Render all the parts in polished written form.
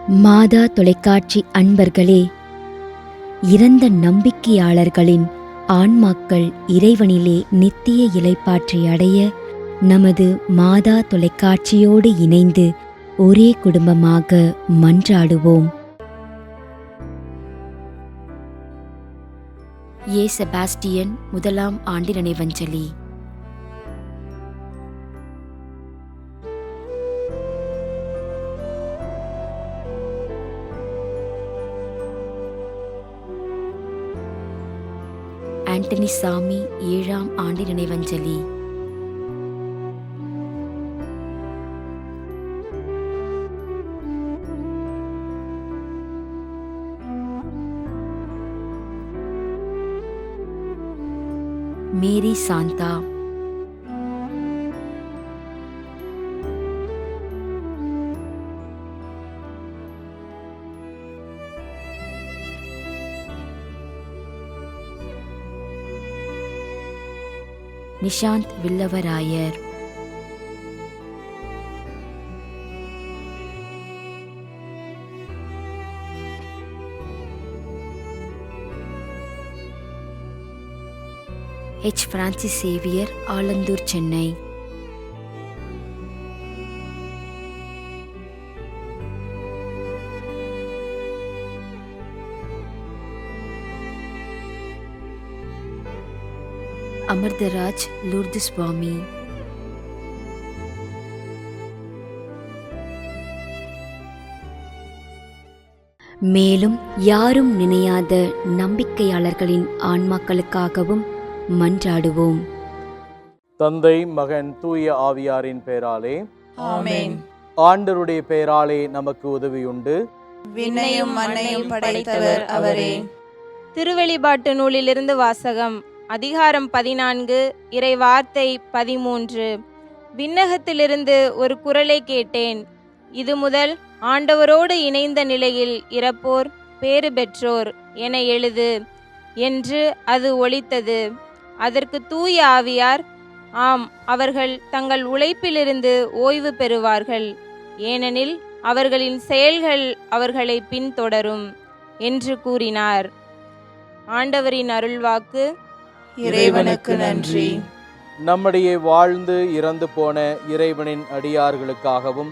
மாதா தொலைக்காட்சி அன்பர்களே, இறந்த நம்பிக்கையாளர்களின் ஆன்மாக்கள் இறைவனிலே நித்திய இளைப்பாற்றி அடைய நமது மாதா தொலைக்காட்சியோடு இணைந்து ஒரே குடும்பமாக மன்றாடுவோம். ஏ செபாஸ்டியன் முதலாம் ஆண்டு நினைவஞ்சலி. ஆண்டனி சாமி 7ஆம் ஆண்டு நினைவஞ்சலி. மேரி சாந்தா. நிஷாந்த் வில்லவராயர். எச் பிரான்சிஸ் சேவியர், ஆலந்தூர், சென்னை. அமிர்தராஜ், லூர்து சுவாமி. மேலும் யாரும் நினையாத நம்பிக்கையாளர்களின் ஆன்மாக்களுக்காகவும் மன்றாடுவோம். தந்தை, மகன், தூய ஆவியாரின் பெயராலே ஆமென். ஆண்டவருடைய பெயராலே நமக்கு உதவியுண்டு. விண்ணையும் மண்ணையும் படைத்தவர் அவரே. திருவெளிப்பாட்டு நூலிலிருந்து வாசகம். அதிகாரம் 14, இறை வார்த்தை 13. விண்ணகத்திலிருந்து ஒரு குரலை கேட்டேன். இது முதல் ஆண்டவரோடு இணைந்த நிலையில் இறப்போர் பேறு பெற்றோர் என எழுது என்று அது ஒலித்தது. அதற்கு தூய ஆவியார், ஆம், அவர்கள் தங்கள் உழைப்பிலிருந்து ஓய்வு பெறுவார்கள், ஏனெனில் அவர்களின் செயல்கள் அவர்களை பின்தொடரும் என்று கூறினார். ஆண்டவரின் அருள்வாக்கு. இறைவனுக்கு நன்றி. நம்முடைய வாழ்ந்து இறந்து போன இறைவனின் அடியார்களுக்காகவும்,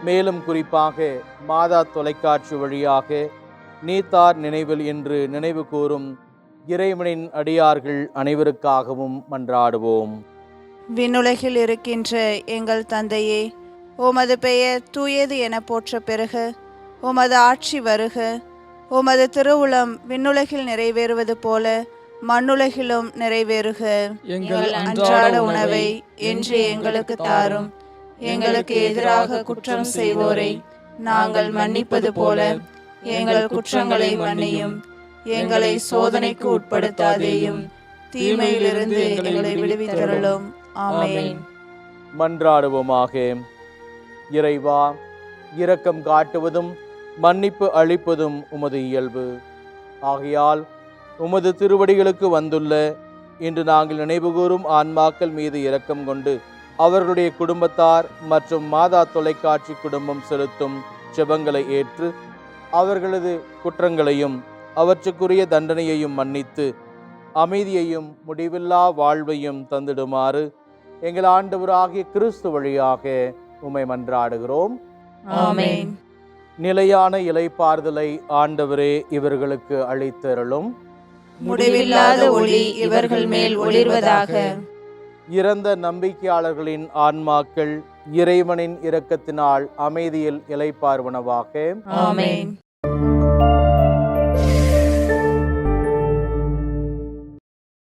மேலும் குறிப்பாக மாதா தொலைக்காட்சி வழியாக நீத்தார் நினைவில் என்று நினைவு கூறும் இறைவனின் அடியார்கள் அனைவருக்காகவும் மன்றாடுவோம். விண்ணுலகில் இருக்கின்ற எங்கள் தந்தையே, உமது பெயர் தூயது என போற்ற பெறுக. உமது ஆட்சி வருக. உமது திருவுளம் விண்ணுலகில் நிறைவேறுவது போல மண்ணுலகிலும் நிறைவேறுக. எங்கள் அன்றாட உணவை இன்று எங்களுக்கு தாரும். எங்களுக்கு எதிராக குற்றம் செய்வோரை நாங்கள் மன்னிப்பது போல எங்கள் குற்றங்களை மன்னியும். எங்களை சோதனைக்கு உட்படுத்தாதேயும், தீமையிலிருந்து எங்களை விடுவித்தருளும். ஆமென். மன்றாடுவோமாக. இறைவா, இரக்கம் காட்டுவதும் மன்னிப்பு அளிப்பதும் உமது இயல்பு. ஆகையால் உமது திருவடிகளுக்கு வந்துள்ள இன்று நாங்கள் நினைவுகூரும் ஆன்மாக்கள் மீது இரக்கம் கொண்டு அவர்களுடைய குடும்பத்தார் மற்றும் மாதா தொலைக்காட்சி குடும்பம் செலுத்தும் ஜெபங்களை ஏற்று அவர்களது குற்றங்களையும் அவற்றுக்குரிய தண்டனையையும் மன்னித்து அமைதியையும் முடிவில்லா வாழ்வையும் தந்திடுமாறு எங்கள் ஆண்டவராகிய கிறிஸ்து வழியாக உம்மை மன்றாடுகிறோம். ஆமென். நிலையான இளைப்பாறுதலை ஆண்டவரே இவர்களுக்கு அளித்தருளும். முடிவில்லாத ஒளி இவர்கள் மேல் ஒளிர்வதாக. இறந்த நம்பிக்கையாளர்களின் ஆன்மாக்கள் இறைவனின் இரக்கத்தினால் அமைதியில் இளைப்பாறுவனவாக. ஆமென்.